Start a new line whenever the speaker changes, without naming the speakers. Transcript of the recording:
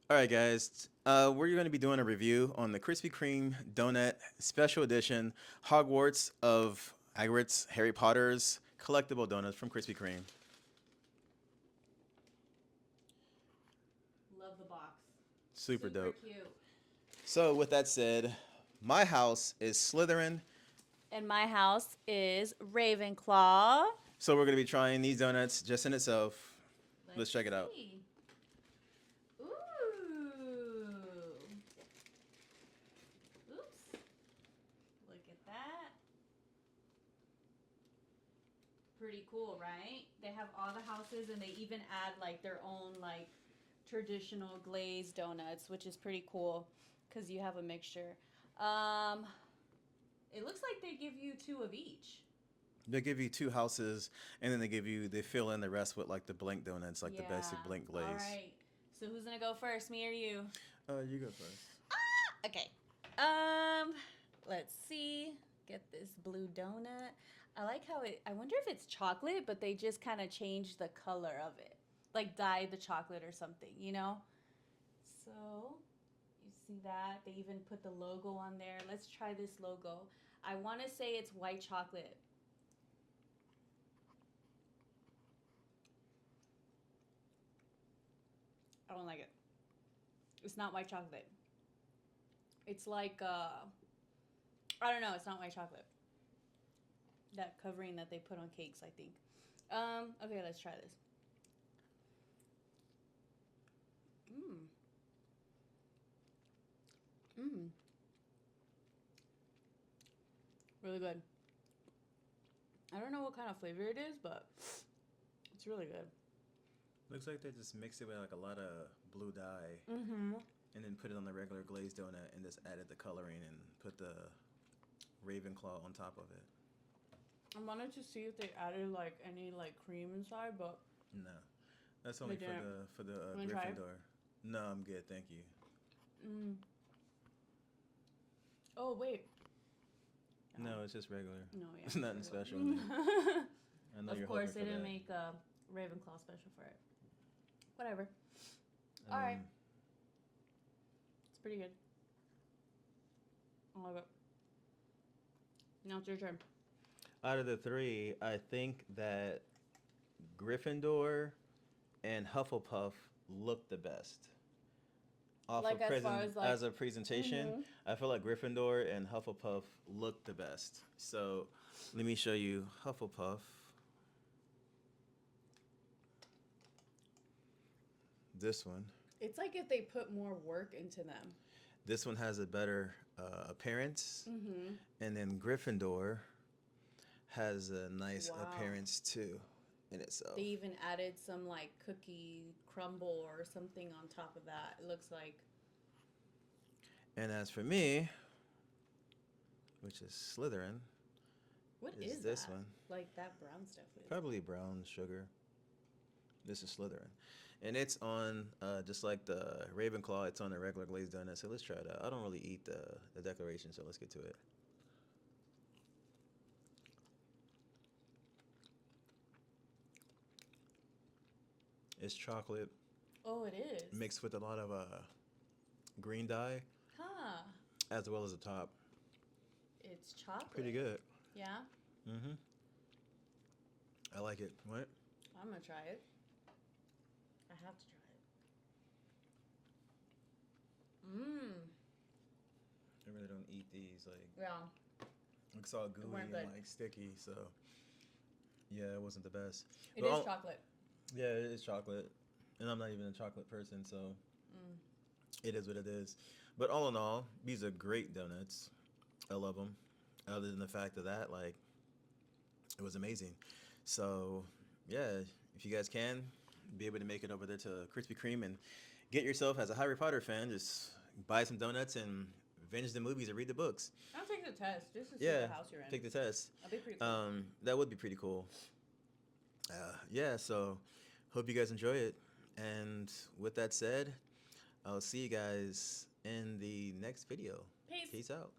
All right, guys. We're going to be doing a review on the Krispy Kreme Donut Special Edition Hogwarts Harry Potter's collectible donuts from Krispy Kreme.
Love the box.
Super
Super
dope.
cute.
So, with that said, my house is Slytherin.
And my house is Ravenclaw.
So, we're going to be trying these donuts just in itself. Let's check it out.
See. Ooh. Oops. Look at that. Pretty cool, right? They have all the houses and they even add like their own like traditional glazed donuts, which is pretty cool because you have a mixture. Um, it looks like they give you two of each.
They give you two houses, and then they fill in the rest with like the blank donuts, like the
Yeah.
basic blank glaze.
All right. So who's gonna go first, me or you?
You go first.
Okay. Let's see. Get this blue donut. I like how I wonder if it's chocolate, but they just kind of changed the color of it. Like dyed the chocolate or something, you know? So, you see that? They even put the logo on there. Let's try this logo. I want to say it's white chocolate. I don't like it. It's not white chocolate. It's like I don't know, it's not white chocolate. That covering that they put on cakes, I think. Okay, let's try this. Mmm. Mmm. Really good. I don't know what kind of flavor it is, but it's really good.
Looks like they just mixed it with like a lot of blue dye,
Mm-hmm.
and then put it on the regular glazed donut, and just added the coloring and put the Ravenclaw on top of it.
I wanted to see if they added like any like cream inside, but
No, that's only
they didn't.
for the
Wanna try it?
Gryffindor. No, I'm good, thank you.
Mm. Oh wait.
No, it's just regular.
No, yeah.
It's nothing
it's
special.
regular.
I know
Of
you're
course,
hoping
they
for
didn't
that.
make a Ravenclaw special for it. Whatever. All right.
Um,
It's pretty good. I love it. Now it's your turn.
Out of the three, I think that Gryffindor and Hufflepuff look the best. Off
Like
of
as far
present
as like.
as a presentation,
Mm-hmm.
I feel like Gryffindor and Hufflepuff look the best. So let me show you Hufflepuff. This one.
It's like if they put more work into them.
This one has a better appearance,
Mm-hmm.
and then Gryffindor has a nice
Wow.
appearance too in itself.
They even added some like cookie crumble or something on top of that. It looks like.
And as for me, which is Slytherin,
What
is
is
this
that?
one.
Like that brown stuff is.
Probably brown sugar. This is Slytherin. And it's on, just like the Ravenclaw, it's on a regular glazed donut. So let's try it out. I don't really eat the decoration, so let's get to it. It's chocolate
Oh, it is.
mixed with a lot of green dye,
Huh.
as well as the top.
It's chocolate.
Pretty good.
Yeah.
Mm-hmm. I like it. What?
I'm gonna try it. I have to try it. Mmm.
I really don't eat these. Like,
Yeah.
it's all gooey
weren't
and
good.
like sticky. So yeah, it wasn't the best.
It
But
is
all-
chocolate.
Yeah, it is chocolate, and I'm not even a chocolate person, so
Mm.
it is what it is. But all in all, these are great donuts. I love them. Other than the fact of that, like, it was amazing. So yeah, if you guys can be able to make it over there to Krispy Kreme and get yourself, as a Harry Potter fan, just buy some donuts and binge the movies and read the books.
I'll take the test just to see
Yeah,
what house you're in.
take the test.
That'd be pretty cool.
That would be pretty cool. Yeah, so hope you guys enjoy it. And with that said, I'll see you guys in the next video.
Peace.
Peace out.